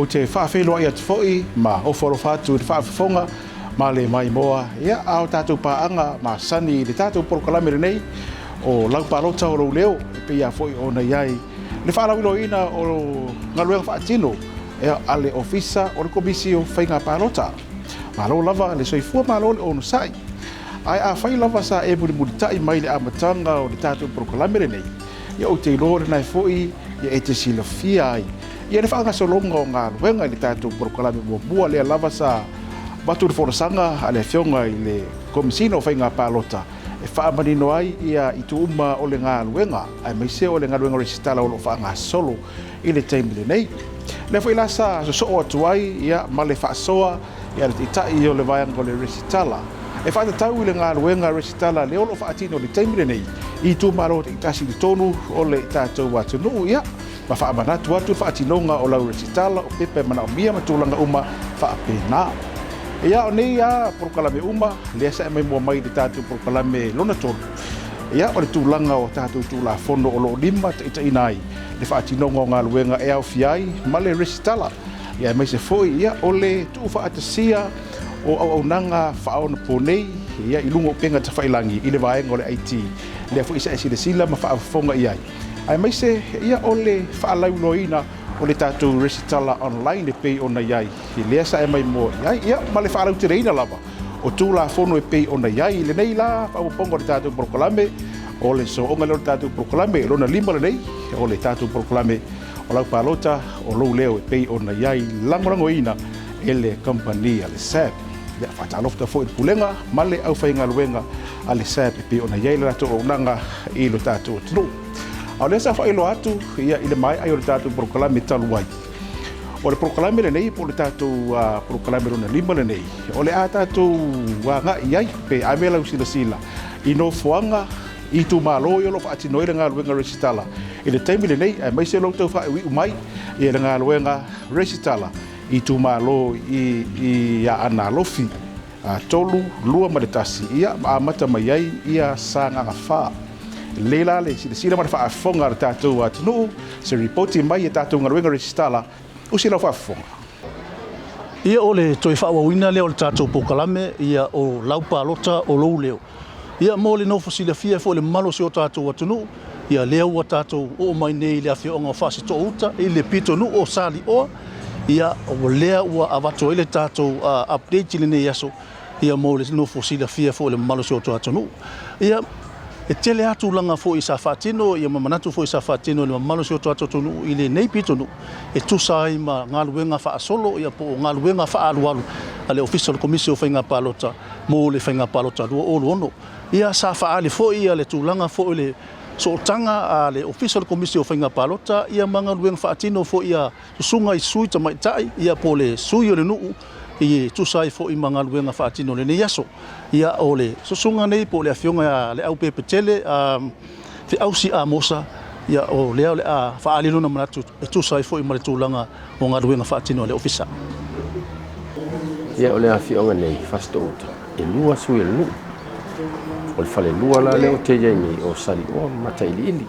o te whaafelo ia te foi ma o foro fatu te whaafonga ma le mai moa ia au tātou paanga ma sani le tātou porokalame nei o Lau Palota o leo pe ia foi ona iai le whaalawilo ina o ngaluenga whaatino ia ale ofisa o le komisi o Vaega Palota ma lo lava le soifua ma lo le ono sai ai a whai lava sa e muri tai mai le amatanga o le tātou porokalame nei ia o te lore nai foi ia e te silafia ai ia le whaangasolonga o ngā ruenga le tātou porokalame bua le lava sa batu le forasanga ale fionga i le komisino o Vaega Palota e whaamanino ai ia i tu uma o le ngā ruenga ai mai se o le ngā ruenga resitala o lo whaangasolo i le taimile nei le fo ilasa so o atu ai ia ma le whaasoa ia le itai o le vaianga o le resitala e whaatatau i le ngā ruenga resitala le o lo whaatino le taimile nei i tu maro te itasi le tonu o le tātou watunu ia ma whaamanatu atu whaatinonga o lau resitala o pepe mana o mia matulanga uma whaapena ia o nei a porokalame uma le sa mai mo mai le tātou porokalame lona tolu ia o le tūlanga o tātou tūlafono o lo lima te ita ai le whaatinonga o ngā luenga e au fiai ma le resitala ia mai se foi ia o le tu whaatasia o au nanga whaona ponei ia i lungo penga te whailangi i le vaenga o le IT le fo isa esi le sila ma whaafonga iai ai mai se ia o le whaalauloina o le tātou resitala online e pei ona iai i lea sa e mai mo iai ia ma le whaalau te reina lava o tūlafono e pei ona iai le nei la whaaponga o le tātou porokalame o le so onga leo le tātou porokalame lona lima le nei o le tātou porokalame o Lau Palota o lou leo e pei ona iai langorangoina e le kompania le SAP le whaatalofta fo i pulenga ma le au whainga luenga a le SAP e pei ona iai le rato o unanga i lo tātou tunu au le sa whailo atu ia i le mai ai o le tātou porokalame talu ai o le porokalame le nei po le tātou porokalame rona lima le nei o le a tātou nga iai pe a mea lau sila sila i no fuanga i tu malo i o lo whaatino i le ngā luenga resitala i le taimi le nei mai se lo tau whaewi umai i le ngā luenga resitala i tu malo i a ana lofi tolu lua maritasi ia a mata mai ai ia sa nganga whaa leila le sila ma whaafonga le tātou atinu se reporti mai e tātou ngā luenga resitala usi la whaafonga ia o le toi whaawawina leo le tātou porokalame ia o Lau Palota o lou leo ia mo le nofo silafia fo le malo se o tātou atunu ia leo wa tātou o mai nei le afionga o whasi to uta i le pito nu o sali oa ia o lea ua avato i le tātou update le nei aso ia mo le nofo silafia fo le malo se o tātou atunu ia e tele atu langa fo i sa whaatino ia mamanatu fo i sa whaatino le malo se o tātou atunu i le nei pito nu e tusai ma ngā luenga whaasolo ia po ngā luenga whaalualu a le official komisi o Vaega Palota mo le Vaega Palota lua o ono ia sa whaale fo ia le tūlanga fo i le sootanga a le official komisi o Vaega Palota ia manga luenga whaatino fo ia susunga i sui tamaitai ia po le sui o le nuu i tusai fo i manga luenga whaatino le nei aso ia o le susunga nei po le afionga le au pepe tele te ausi a mosa ia o lea le a whaale luna manatu e tusai fo i mare tūlanga o ngā luenga whaatino le ofisa ia o le afionga nei fasto uta e lua sui le nuu o le whale lua la leo te iei o sali o mata ili ili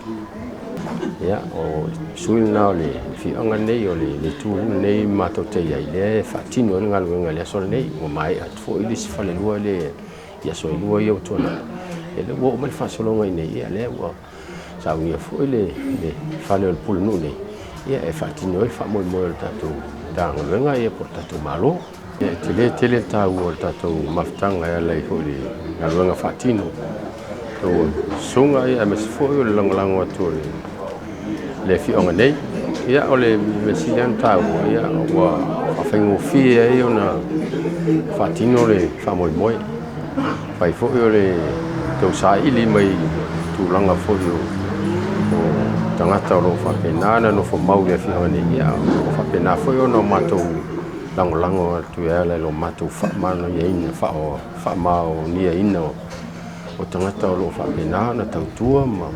ia o suil na o le whianga nei o le tūhuna nei mato te iei le whaatino le ngaluenga le asole nei o mai atu fo ili si whale lua le ia so i lua i au tuana e le ua o mai whaasolonga i nei ia le ua sa uia fo i le whale o le pulu nu nei ia e whaatino e wha moi moi o le tātou tā ngaluenga ia por tātou malo tele tau o tātou mafutanga ia lei fo i ngaluenga whaatino tō sunga ia me se fo i o le langolango atu le whionga nei ia o le mesilian tau ia ua whawhaingo fia i o na whaatino le whamoi moi pai fo i o le tau sa ili mai tūlanga fo i o tangata o lo whapenana no fo mau le whionga nei ia o whapena fo i o no matou langolango atu ia le lo matou whamano ia ina whamao nia ina o tangata o lo whapenana tautua ma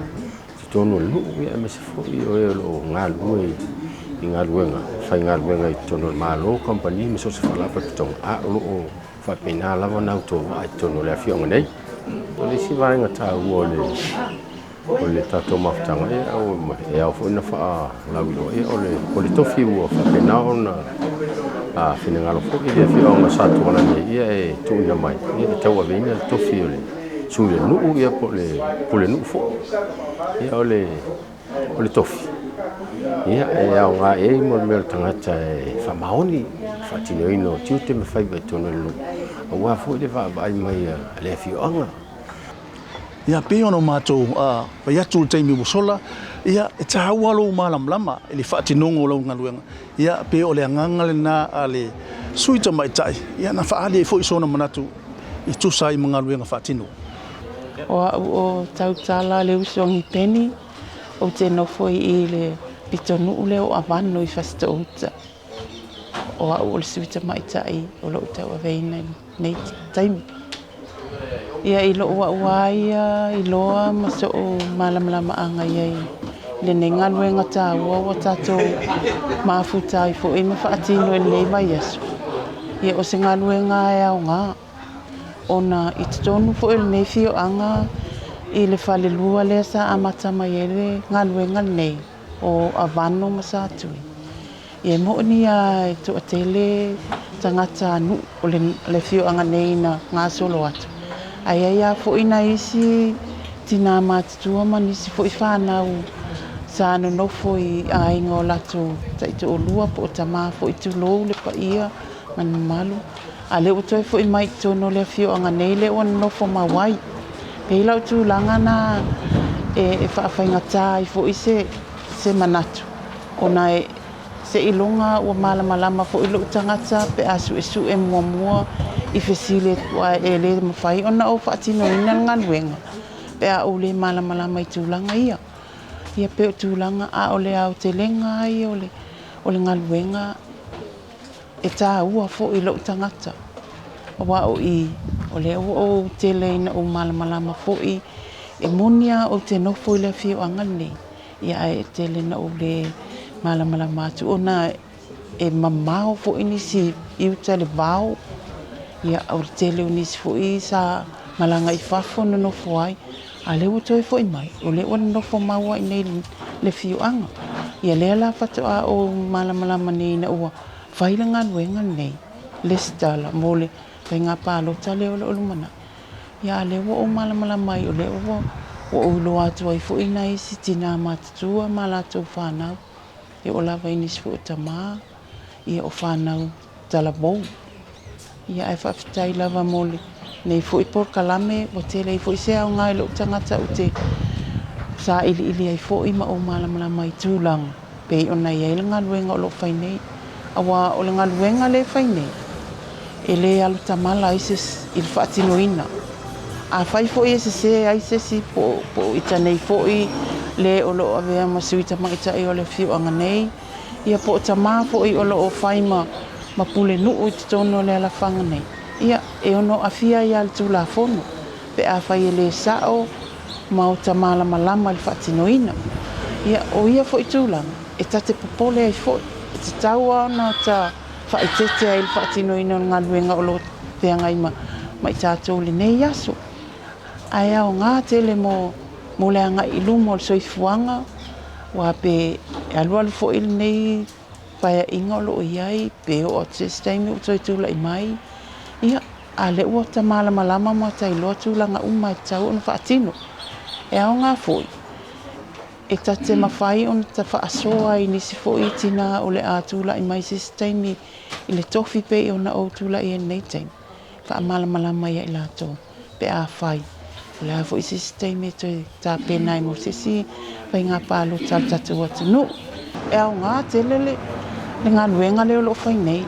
tono lu ia me se fo i o lo ngalu i ngaluenga fai ngaluenga i tono malo company me so se fala pa tong a lo fa pena la wana to ai tono le afionga nei o le si vai ngata o o le tatou mafutaga e au foʻi na faalaulua ia o le tofi ua faapena ona finagalo foʻi le afioaga sa tuala nei ia e tuuina mai ia le tauaveina le tofi o le sui le nuu ia po le pule nuu foʻi ia o le tofi ia e aoga ai mo le mea le tagata e faamaoni faatinoina o tiu te mafai vaitonu le nuu auā foʻi le vaavaai mai le afioaga. Ia pe ono mātou vai atu le taimi usola, ia e tāua lou mālamalama e le whaatinongo lau ngaluenga. Ia pe o le anganga le nā a le suita maitai, ia na whaale e fo isona manatu i tusa i mga luenga whaatino. O tau tala le usongi peni, o te nofoi i le pitonu leo a wano i whasta outa. O au o le suita maitai o lau tau aveina nei taimi. Ia i loo waia i loa maso o malamalama anga iai. Le nei ngaluenga tāua o tātou mafutai fo e mawhaatino e nei mai asu. Ia o se ngaluenga e au ngā. Ona i tonu fo e nei fio anga i le whale lua lea sa amata mai e le ngaluenga nei o avano masatui. Ia mo ni a to atele tangata anu o le fio anga nei na ngā solo atu. Ai fo ina isi tina matutua manisi fo i whanau sa no no fo i ainga o lato taito o lua po o tama fo i tu lou le pa ia man malu a le utoi fo i mai tono le fio anga nei le o no fo mawai pe lau tu langa na e whaafai fo i se manatu ona e se ilonga o malamalama fo i lo tangata pe asu esu e mua i fesile wa e le mawhai ona o whaatino ina ngaluenga pe a o le malamalama i tūlanga ia pe o tūlanga a o le au te lenga ai o le ngaluenga e tā ua fo i lo tangata wa o i o le o te leina o malamalama fo i e monia o te nofo i le fio angane ia e te leina o le malamalama atu ona e mamao fo i nisi i uta le vau ia o tele unis fo i sa malanga i fafo no no fo ai a le utoi fo i mai o le ona no fo maua i nei le fio anga ia le la fato a o malamalama nei na ua failanga luenga nei le stala mole Vaega Palota le o mana ia le o malamalama i o le o lo atu ai fo i nei si tina matutua malato whanau e o lava inis fo tama ia o whanau talabou ia e whawhitai lava mole nei fo i por kalame o tele i fo i se au ngai lo tangata o te sa ili ai fo i ma o malamalama i tūlanga pe o nei e langa luenga o lo whainei awa o langa luenga le whainei e le alu tamala i whaatinoina a whai fo i se ai se si po i tanei fo i le o lo avea masuita maita i o le fiu anga nei ia po tama fo i o lo o whaima ma pule nuu i tono le ala whanga nei. Ia, e ono awhia i al tūla whono. Pe a whai e le sao, ma o ta malama i whaatinoina. Ia, o ia fo i tūlanga, e tate popole ai fo. E te taua na ta whaitete ai le whaatinoina o ngā luenga o lo peanga i ma i tātou le nei aso. Ai au ngā tele mo le anga i lumo le soifuanga, wa pe e alualu fo il nei Paia inga o loo iai, pe o te staimi o toi tūla i mai. Ia, a le ua ta malamalama ma tai loa tūlanga umai tau ona whaatino. E au ngā fōi. E ta te mawhai ona ta whaasoa i nisi fōi tina o le a tūla i mai si staimi i le tofi pe ona o tūla i nei taimi. Wha malamalama ia i lato, pe a whai. O le a fōi si staimi toi ta penai mo sisi, Vaega Palota tatu atu no. E au ngā telele, le ngā luenga leo lo whai nei.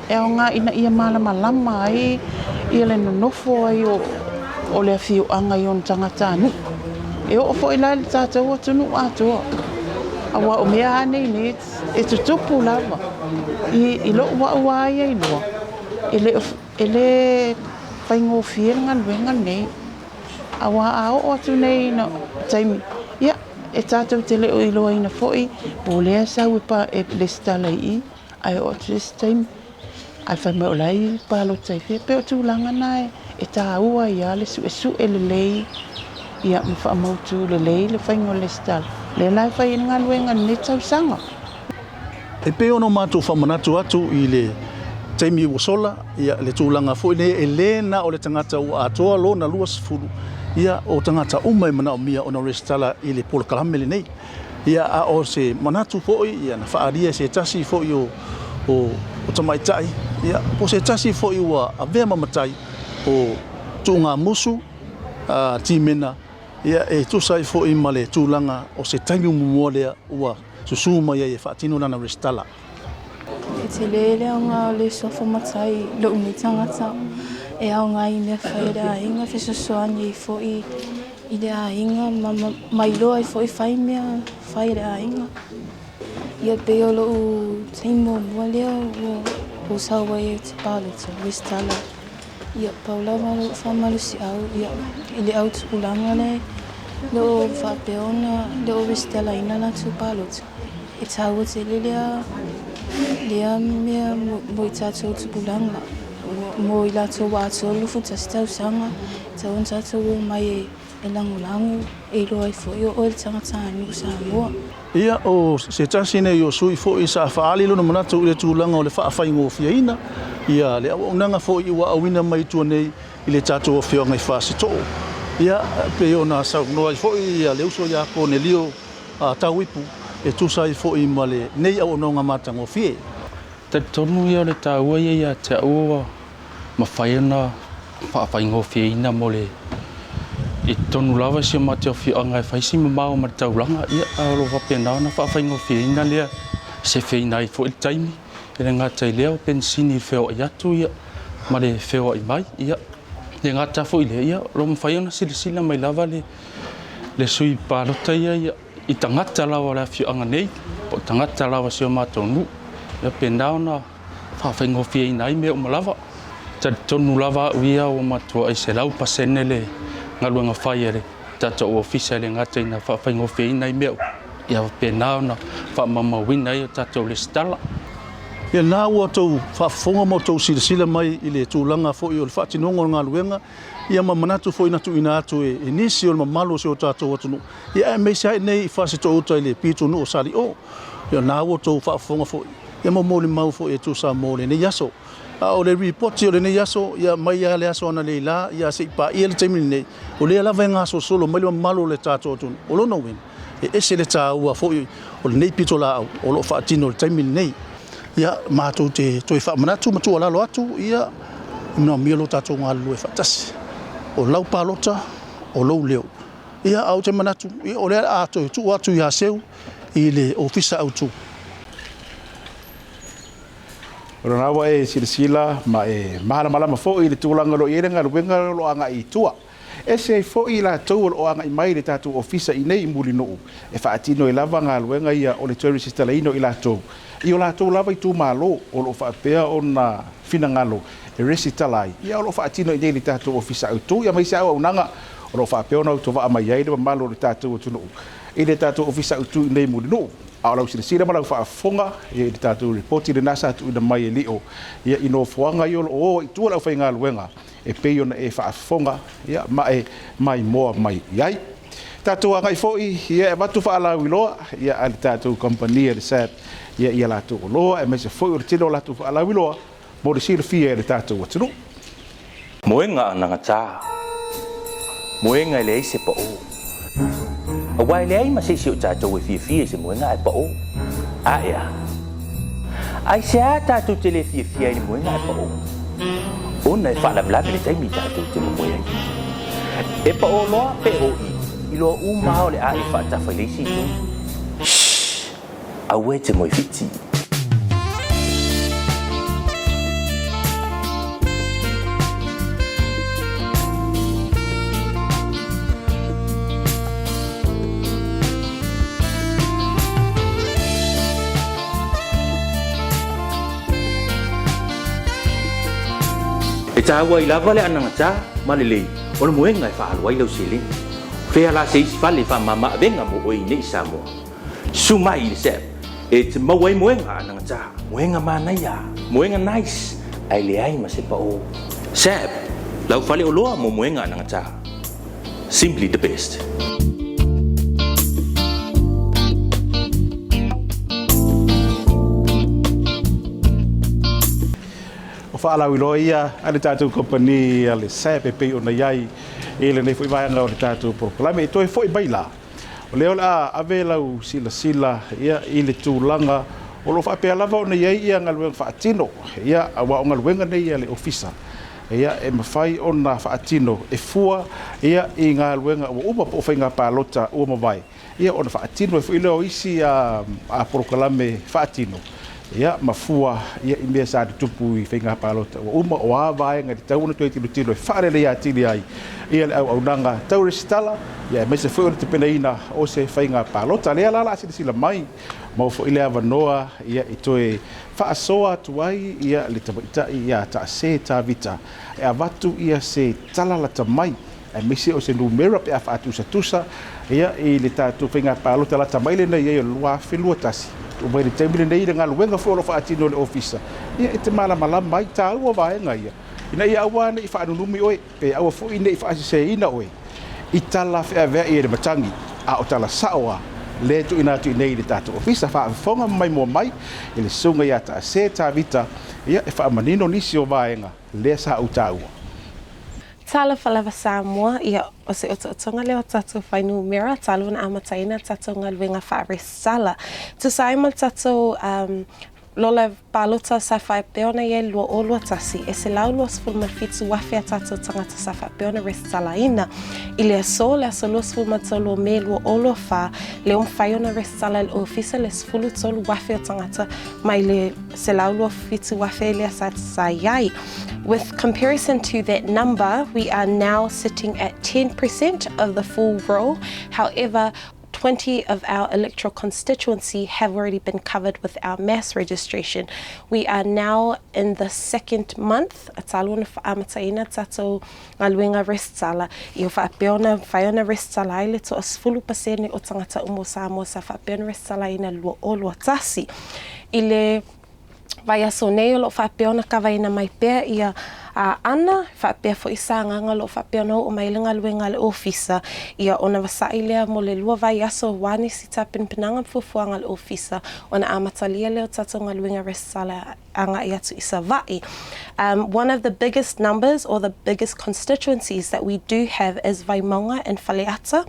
E au ngā ina ia malamalama ai, ia le nonofo ai o le whiu anga i on tangata anu. E o fo i lai le tātou atu nu atoa. Awa o mea hanei ne, e tutupu lava. I lo ua ua ai ai loa. E le whaingo whia ngā luenga nei. Awa a o atu nei na taimi. Ia, e tātou te leo i loa ina foi, po lea sau e pa e le stala i, ai o atu this time, ai whai meo lai Palota i whea, pe o tūlanga nai, e tā ua i ale su e le lei, ia me whaamautu le lei le whaingo le stala. Le lai whai ngā luenga ne tau sanga. E pe ono mātou whamanatu atu I le taimi ua sola, ia le tūlanga fo ne e le na o le tangata ua atoa lo na lua sifuru. Ia o tangata umai mana o mia ona restala I le pola kalamele nei. Ia a o se manatu fo ia na whaaria se tasi fo o tamaitai. Ia po se tasi fo ua a vea mamatai o tūnga musu, tīmena. Ia e tusai fo ma le tūlanga o se taimi umumua lea ua susuma ia e whaatino nana restala. E te lele o ngā le sofa matai lo uni tangata e au ngā I mea whai re a inga whesosoani fo I le a inga mai loa I fo I whai mea whai re a inga. Ia pe o lo u teimo mua leo o sawa e te Palota, Westala. Ia paula malu whamalu si au ia I le au tupulanga le lo whapeona le o Westala ina na tu Palota. E tau te lea mea mo I tātou tupulanga. Mo I lātou wā tōlufu tas tau sanga. Tau on tātou mai e langulangu e loa I fo I o le tangata anu sa mua. Ia o se tasine I o sui fo I sa whaali lona manatu I le tūlanga o le whaawhaingo fia ina. Ia le aunanga fo I wa awina mai tua nei I le tātou o whionga I whaasi tō. Ia pe o nā sau noa I fo I le uso ia ko ne lio tau ipu e tūsai fo I ma le nei au nonga matang o fie. Te tonu ia le tāua ia te aua ma whaiana whaawhaingo fia ina mo le I tonu lawa si ma te o whionga e whaisi ma mao ma tauranga ia alo wapena na whaawhaingo fia ina lea se whina I fo I taimi e le ngata I leo pensini whio I atu ia ma le whio I mai ia le ngata fo I le ia lo ma whaiana silisila mai lava le sui Palota ia I tangata lawa la whionga nei po tangata lawa si o ma tonu ia penao na whaawhaingo fia ina I mea o malawa ta tonu lava uia o matua I se lau pasene le ngaluanga whai ere tata o ofisa le ngata ina whaawhaingo fia ina I mea ia penao na whaamamawina I o tata o le stala. Ia nā ua tau whaafonga mo tau silasila mai I le tūlanga fo I o le whaatinonga o ngā luenga. Ia mamanatu fo inatu ina atu e nisi o le mamalo se o tātou atunu. Ia e meisi hai nei I whaasi tō uta I le pito nu o sari o. Ia nā ua tau whaafonga fo ia mōli mau fo e tū sa mōle ne yaso. O le reporti o le ne yaso, ia mai ia le aso ana le la, ia se ipa ia le taimini nei. O le alava ngā so solo, mai le mamalo le tātou atunu. O lona win, e ese le tā ua fo I o le nei pito la au, o lo whaatino le taimini nei. Ia mātou te toi whaamanatu, matua lalo atu, ia mna mielo tātou ngā lue whaatasi. O Lau Palota, o Lau leo. Ia au te manatu, ia o le atu, tu atu I haseu, I le ofisa au tu. Rona wa e silasila ma e malama fo I le tūlanga lo iere ngā ruenga lo anga I tua. E se fo I la tau o anga I mai le tātou ofisa I nei muli noo. E whaatino I lava ngā ruenga ia o le tourist stalaino I la tau. I o la tau lava I tū malo o lo whaapea o na whina ngalo e resi talai. Ia o lo whaatino I nei le tātou ofisa au tū. Ia mai se au nanga o lo whaapea o na uto wa amai ai le malo le tātou o tunu. I le tātou ofisa au tū I nei muli noo. Alau silasila malau whaafonga e le tātou reporti le nasa atu ina mai e lio. Ia ino fuanga I o I tua lau whai ngā luenga e peiona e whaafonga ia mai moa mai iai. Tātou angai fōi ia e matu whaalau I loa ia a le tātou kompania le sat ia lātou o loa e meise fōi o le tino lātou whaalau I loa mo le sila fia e le tātou atunu. Moenga ananga tā. Moenga le eise pa o. A wai le ai ma se o tātou e fia se moenga e pa o. A ea. Ai se a tātou te le fia I moenga e pa o. Ona e whaalawlawe le taimi tātou te moenga. E pa o loa pe o I loa umao le a e whaatafa leisi tu. Shhh. A we te moi fiti. E tāua I lava le ananga tā, malelei, o le moenga e whaaluai lau sele. Whea la se isi whale whamama avenga mo oi nei Samoa. Sumai I le sep, e te mauai moenga ananga tā, moenga mānaia, moenga nice, ai le ai ma se pa o. Sep, lau whale o loa mo moenga ananga tā. Simply the best. Whaalawilo ia, ale tātou kompani, ale sepe pei o na iai, ele nei fwoi vaenga o le tātou proklame, i toi fwoi baila. O leo la ave lau sila ia i le tūlanga, o lo whapea lava o na iai ia ngaluenga whaatino, ia awa o ngaluenga nei ia le ofisa. Ia e mawhai o na whaatino, e fua ia i ngaluenga o uma po whainga Palota ua mawai. Ia o na whaatino e fwoi leo isi a proklame whaatino. Ia mafua ia i mea sa tupu i whainga Palota o uma o Vaega di tauna tue tino e whaarele ia tili ai ia le au nanga tau resitala ia e mese fwoi o te pena ina o se whainga Palota lea lala sila mai mau fo ile avanoa ia i toe whaasoa tuai ia le tamaita ia ta se ta vita e avatu ia se talala tamai e mese o se numera pe a whaatusa tusa ia i le tātou whainga Palota la tamaile na ia lua whenua tasi o mai te mire nei nga luenga fo lo fa atino le ofisa ia e te mala mai ta o Vaega ia ina ia awa nei fa numi oi pe awa fo nei fa se ina oi i tala fe ave i le matangi a o tala sawa le tu ina tu nei le tato ofisa fa fonga mai mo mai ile sunga ia ta se ta vita ia e fa manino nisi o Vaega le sa o taua Tala falava Samoa ia o se otonga leo tatou whainu mera talo na amataina tatou ngaluenga whaaresala. Tu saimal tatou lola Palota sa whae peona ia lua o lua tasi e se lau lua sfulma fitu wafea tatou tangata sa whae peona resala ina. I le aso lua sfulma tolo me lua o lua wha le whaiona resala le ofisa le sfulu tolu wafea tangata mai le se lau lua fitu wafea le asata sa iai. With comparison to that number, we are now sitting at 10% of the full roll. However, 20 of our electoral constituency have already been covered with our mass registration. We are now in the second month. Ataluna amataina tato ngaluenga restsala. I whapeona restsala ile to asfulu pasene o tangata umo Samoa sa whapeona restsala ina lua o lua tasi. Ile vai aso nei o lo whapeona kawaina mai pēr ia ana whapea fo isa nganga lo whapeona o mai lenga luenga le ofisa ia ona wasai lea mo le lua vai aso wani si tapin pinanga fufuanga le ofisa ona amatalia leo tato ngā luenga resala anga ia tu isa vai. One of the biggest numbers or the biggest constituencies that we do have is Vaimaunga and Whaleata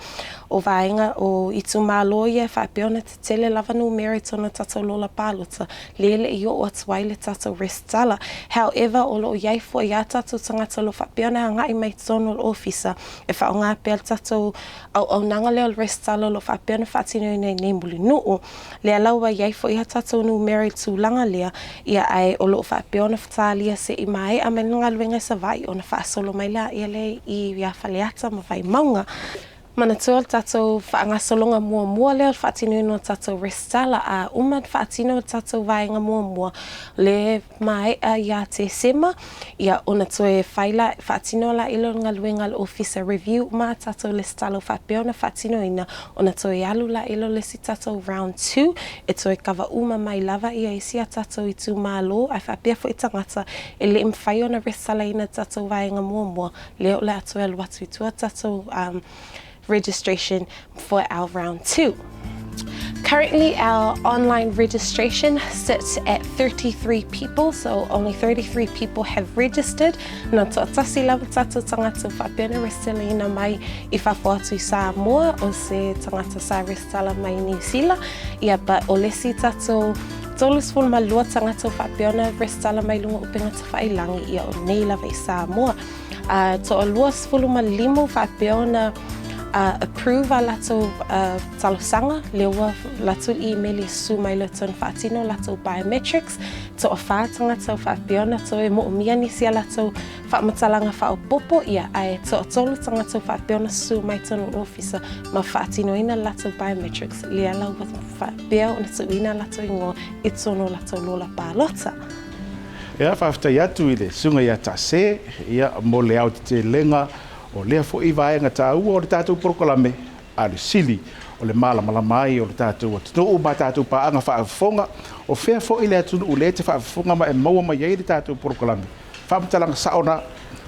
o Vaenga o Itumaloia whapeona te tele lavanu meri tona tato Lau Palota lele i o atuai le tato restala. However, o lo iai fo ia tato tangata lo whapeona ngai mai tono lo ofisa e whaonga pēr tato au nanga leo restala lo whapeona whatino i nei muli nuu. Lea laua iai fo ia tato nu meri tu langa lea ia ai o lo whapeona whatalia se i mai a menunga luenga sa vai o na whaasolo mai lea ia le i ia Whaleata ma Vaimaunga. Mana tuol tatou whaangasolonga mua leo whaatino no tatou restala a umad whaatino tatou Vaenga mua le mai a ia te sema ia ona toe whaila whaatino la ilo ngā luenga le officer review ma tatou le stalo whapeona whaatino ina ona toe alu la ilo le si tatou round 2 e toe kawa uma mai lava ia isia tatou i tu malo a whapea fo i tangata e le mwhaiona restala ina tatou Vaenga mua leo le atoe aluatu i tua tatou registration for our round 2. Currently, our online registration sits at 33 people, so only 33 people have registered. Nā toa tasi lava tātou tangata whapeona restalina mai I whawhatu I Samoa o se tangata sa restala mai New Zealand. Ia, but o lesi tātou tolus ful malua tangata whapeona restala mai lunga upenga te whailangi ia o nei lava I Samoa. Toa luas fulu malimo whapeona approve a lato talosanga lewa lato email su mai lato fatino lato biometrics to ofa tanga to fapiona to e mo miani sia lato fa matalanga fa popo ia ai to tolu tanga to fapiona su mai ton officer ma fatino ina lato biometrics le ala fa bia ona to ina lato ngo itsono lato Lau Palota. Ia whafta iatu I le sunga ia ta se, ia mo le au te lenga o lea fo I Vaenga tā ua o le tātou proklame a le sili o le malama mai o le tātou atunu ma tātou paanga whaafonga o whea fo I le atunu u le te whaafonga ma e maua mai ei le tātou proklame. Whamtalanga saona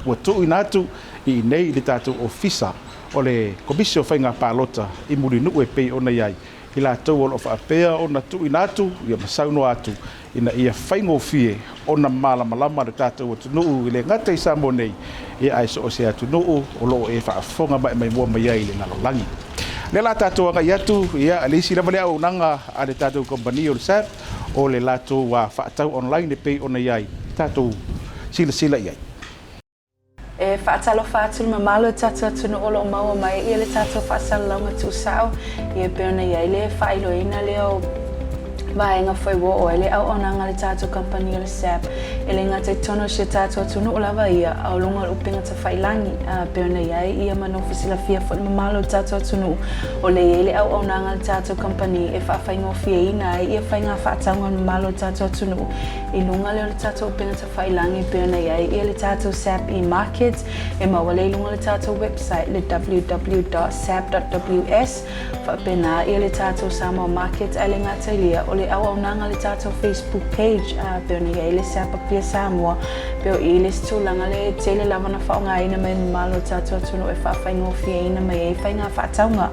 ua tui nātu I nei le tātou ofisa o le komisio Vaega Palota I muri nu e pei ona iai I la tau o whaapea ona tu inatu ia masauno atu ina ia whaingofie ona malamalama le tātou atu nuu I le ngata I samo nei ia ai so o se atu nuu o loo e whaafonga mai mua mai ai le ngalolangi. Le la tātou anga iatu ia alisi lama le au nanga a le tātou kompani o le SAP o le latou wa whaatau online le pei ona iai tātou sila iai. E whaatalo whaatulu ma malo tātou atunu olo o maua mai ia le tātou whaasalo launga tūsao ia peona iai le whaailoina leo Vaega foi wo o ele au onanga le tātou company o le SAP ele ngata tono se tātou atunu o lava ia au longa upinga ta whailangi peona iai ia manofisila fia fo ma malo tātou atunu o le ele au onanga le tātou company e whaafaingo fia ina ia whainga whaataunga ma malo tātou atunu I lunga leo le tātou upinga ta whailangi peona iai ia le tātou SAP e-market e mawale lunga le tātou website le www.sap.ws whaapena ia le tātou Samoa market ai le ngata ilia o le au nanga le tātou Facebook page peona iai le SAP pia Samoa peo I le stulanga le tele lava na whaonga ina mai malo tātou atunu e whaafaingo fia ina mai e whainga whaataunga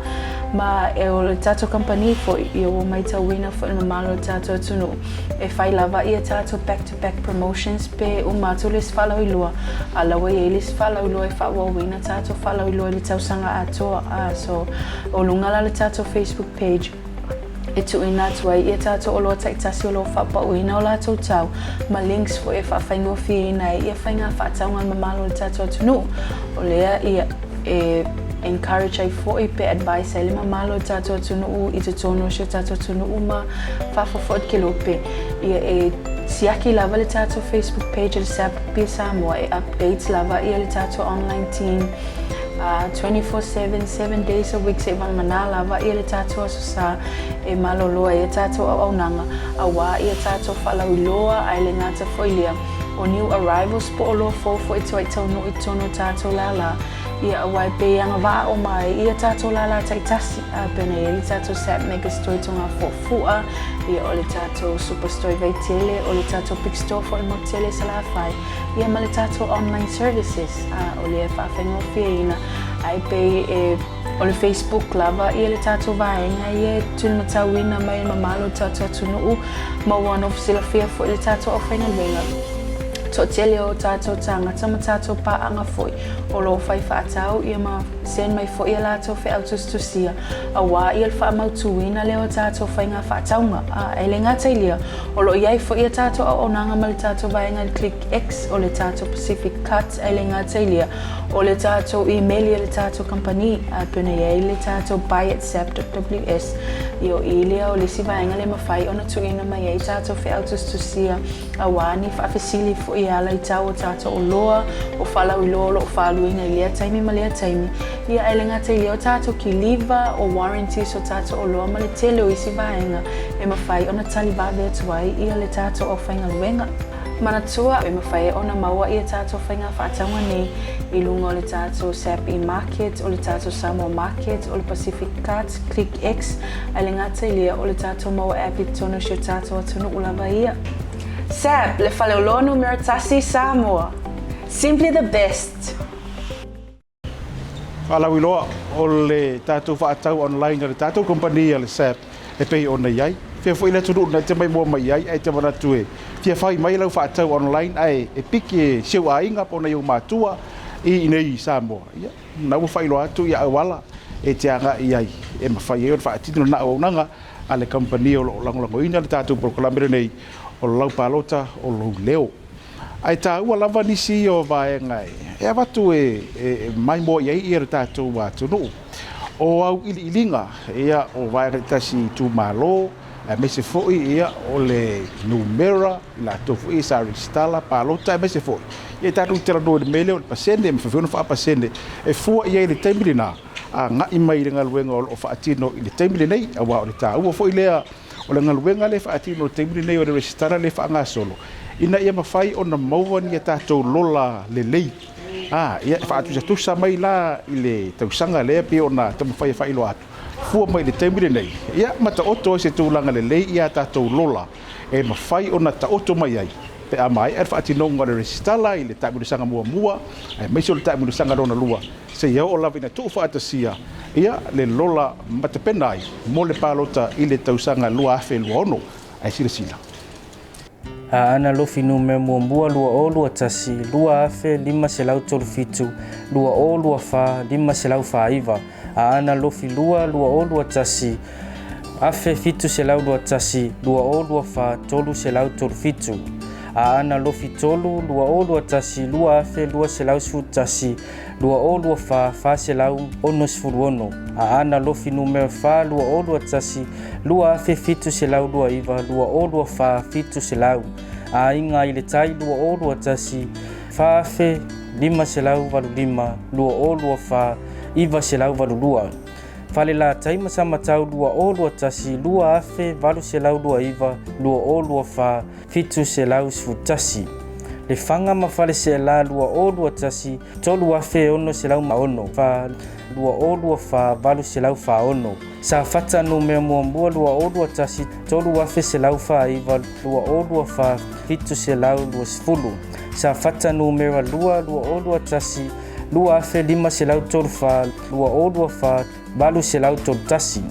ma e o le tātou company fo I o mai tauina fo ina malo tātou atunu e whai lava ia tātou back-to-back promotions pe o mātou les whalau I lua a lawa I les whalau I lua e whaawawina tātou whalau I lua le tausanga atoa so o lungala le tātou Facebook page e tuina tuai ia tātou o loa taitasi o loa whapauina o lātou tau ma links fo e whaafaingo fia ina ia whainga whaataunga ma malo le tātou atunu o lea ia e encourage ai fo I pe advice ele ma malo tātou atunu I te tono se tātou atunu ma whafofot ke lope ia e siaki lava le tātou Facebook page le SAP pia Samoa e updates lava ia le tātou online team 24/7, 7 days a week se vangana lava ia le tātou asosa e maloloa ia tātou au nanga awa ia tātou whalauiloa ai le ngata foilia o new arrivals po o loa fofo I tau no I tono tātou lala ia awai pe anga wā o mai ia tātou lala taitasi pena ia le tātou SAP mega store tonga fofua ia o le tātou superstore vai tele o le tātou big store fo le motele salafai ia ma le tātou online services o le whawhengo fia ina ai pe o le Facebook lava ia le tātou Vaega ia tunu matauina mai mamalo tātou atunu ma wana ofisila fia fo le tātou o whainga to tele o tātou tangata ma tātou paanga foi o lo whai whaatau ia ma sen mai foi ia lātou whi autostusia a wā ia le whaamautuina leo tātou whainga whaataunga e le ngata ilia o lo iai foi ia tātou o nanga ma le tātou Vaega le click X o le tātou Pacific Cut e le ngata ilia o le tātou email ia le tātou company pena iai le tātou buy@sap.ws io ilia o le si Vaega le mawhai ona tuina mai iai tātou whi autostusia a wā ni whaafesili foi ia lai tau o tātou o loa o whalau I loa o whaluina I lea taimi ma lea taimi ia e le ngata I lea o tātou ki liva o warranties o tātou o loa ma le tele o isi Vaega e mawhai ona tali vawe atuai ia le tātou o whainga luenga Manatua e mawhai ona maua ia tātou whainga whaatanga nei I lunga o le tātou SAP e-market o le tātou Samoa market o le Pacific Cut click X e le ngata I lea o le tātou maua app I tono sio tātou atunu ulava ia SAP le whaleolono Miratasi Samoa simply the best Whalauiloa o le tātou whaatau online o le tātou kompania le SAP e pei ona iai fia fo ila tunu na te mai mua mai iai ai te manatu e fia whai mai lau whaatau online ai e piki e siu a inga pona iu mātua I nei Samoa ia nau whailo atu ia awala e te anga iai e mawhai e o whaatino na au nanga a le kompania o lo langolangoina le tātou proklamer nei o Lau Palota o lo leo ai ta ua lava nisi o Vaega e watu e mai mo iai I re tātou wa tunu o au ilinga ia o Vaega tasi tu malo me se foi ia o le numera la tofu I sa ristala Palota me se foi e tātou tera no de mele o pasende me fafino fa pasende e fua ia le tembilina a nga I mai le ngaluenga o whaatino I le tembilina nei a wa o le ta ua foi lea o le ngaluenga le whaatino tembilina nei o le restara le whaanga solo ina ia mawhai o na maua ni a tātou lola le lei ia whaatusa mai la I le tausanga lea pe o na tamawhai whailo atu fua mai le temile nei ia mata oto se tūlanga le lei ia tātou lola e mawhai o na ta oto mai ai pe amai e whaatinonga le resitala i le taimurisanga mua e meisi o le taimurisanga rona lua se iau o lawa ina tuu whaatasia ia le lola matapena ai mo le Palota i le tausanga lua afe lua ono ai sila ana lofi nume mua lua o lua tasi lua afe lima selau tolu fitu lua o lua fa lima selau fa iva ana lofi lua o lua tasi afe fitu selau lua tasi lua o lua fa tolu selau tolu fitu ana lofi tolu lua o lua tasi lua afe lua selau su tasi lua o lua fa selau ono sfuru ono ana lofi nume fa lua o lua tasi lua afe fitu selau lua iva lua o lua fa fitu selau inga i le tai lua o lua tasi fa afe lima selau valu lima lua o lua fa iva selau valu lua fale la tai masama tau lua o lua tasi lua afe valu selau lua iva lua o lua fa fitu selau sfutasi le fanga ma fale se la lua o lua tasi tolu afe ono selau ma ono fa lua o lua fa valu selau fa ono sa fata no me mua lua o lua tasi tolu afe selau fa iva lua o lua fa fitu selau lua sfulu sa fata no me lua o lua tasi lua afe lima selau tolu fa lua o lua fa valu selau tolu tasi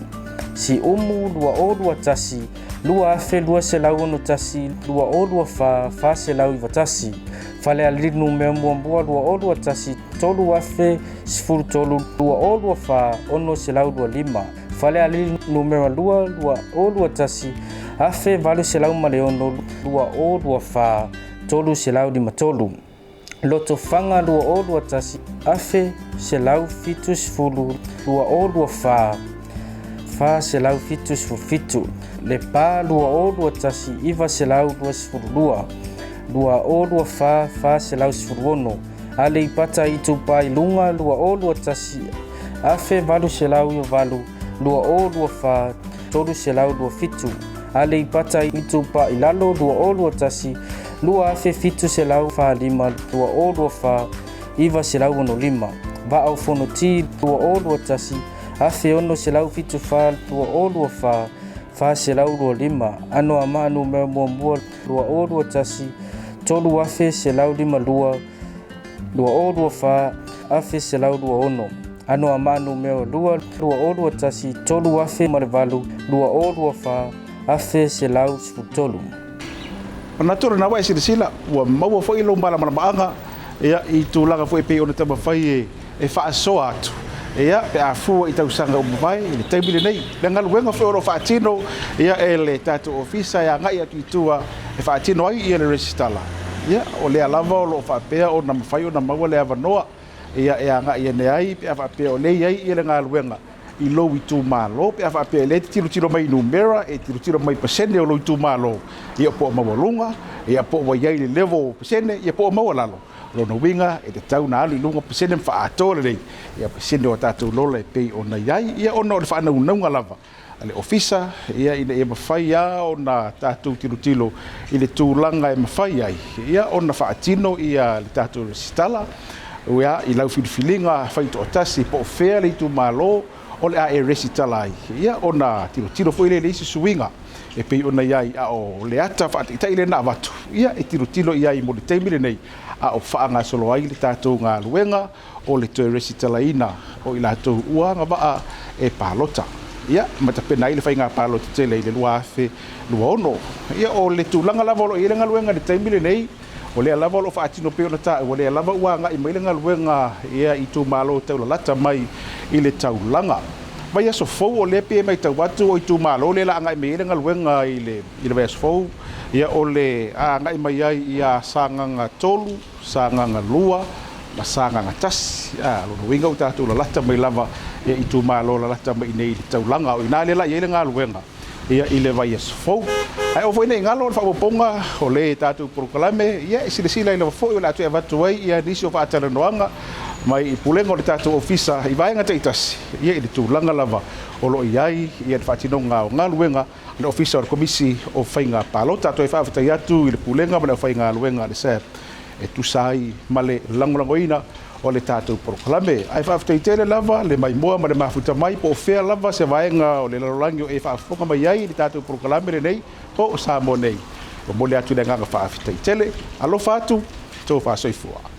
si umu lua o lua tasi lua afe lua selau ono tasi lua o lua fa selau iva tasi fale alinu me mua lua o lua tasi tolu afe sfulu tolu lua o lua fa ono selau lua lima fale alinu me lua o lua tasi afe valu selau male ono lua o lua fa tolu selau lima tolu loto fanga lua o lua tasi afe selau fitu sfulu lua o lua fa selau fitu sfulu fitu le pa lua o lua tasi iva selau lua sfulu lua o lua fa selau sfulu ono ale ipata itu pa ilunga lua o lua tasi afe valu selau yo valu lua o lua fa tolu selau lua fitu ale ipata itu pa ilalo lua o lua tasi lua afe fitu selau fa lima lua o lua fa iva selau ono lima va au fono ti lua o lua tasi afe ono selau fitu fa lua o lua fa selau lua lima ano amanu me mua lua o lua tasi tolu afe selau lima lua o lua fa afe selau lua ono ano amanu me lua o lua tasi tolu afe marvalu lua o lua fa afe selau sfutolu natura na wai sila wa mau foi lo mbala maanga ia i tulaga foi pe ona tama fai e fa so atu ia pe afu i tau sanga o vai i taibile nei le ngaluenga foi oro fa tino ia ele tatu ofisa ya ngai atu tua e fa tino ai ia le resistala ia o le alava o lo fa pe o na fai o na mau le avanoa ia e anga ia ne ai pe fa pe o le ai ia le ngaluenga i lo i tu malo pe fa pe le tiro mai numera e tiro mai pasene o lo i tu malo ia po mawalunga ia po wa ia le level pasene ia po mawalalo lo no winga e te tau na alu lunga pasene fa atole le ia pasene o tatu lola e pe ona iai ia ona le fa na unga lava ale ofisa ia ina e mafai ia ona tatu tiro ile tulanga e mafai ai ia ona fa atino ia le tatu resitala ia i lau filinga fai to tasi po fea le tu malo o le a e resitala ia ona tiro foi le isi suinga e pe ona iai a o le ata fa ita ile na watu ia e tiro iai mo le taimile nei a o fa nga solo ai le tatou nga luenga o le to resitala ina o ila to uanga ba e Palota ia mata pena ile fai nga Palota tele ile lua fe lua ono ia o le tulanga lava o ile nga luenga le taimile nei o le lava lo fa atino pe ona ta o le lava uanga i mai nga luenga ia i tu malo tau lata mai ile taulanga vai so fo o le pe mai tau watu o tu malo le la ngai me le ngaluenga ile vai so fo ia o le a ngai mai ai ia sanga nga tolu sanga nga lua ma sanga nga tas lo winga uta tu la lata mai lava ia i tu malo la lata mai nei taulanga o ina le la ia le ngaluenga ia ile vai so fo ai o foi nei ngalo fa ponga o le tatu proklame ia sila ile fo o la tu vatu ai ia nisio fa atala noanga mai i pulengo le tatu ofisa i vaenga te itasi ia i le tūlanga lava o lo iai ia le whaatino ngā luenga le ofisa o le komisi o whainga Palota to e whaawatai atu i le pulenga ma le whainga luenga le sep e tusai ma le langolangoina o le tatu proklame ai whaawatai tele lava le mai moa ma le mafuta mai po fea lava se vaenga o le lalolangi o e whaafonga mai iai le tatu proklame le nei to o sa mo nei o mole atu le nganga whaafita i tele, alofa atu, tō whaasoifua.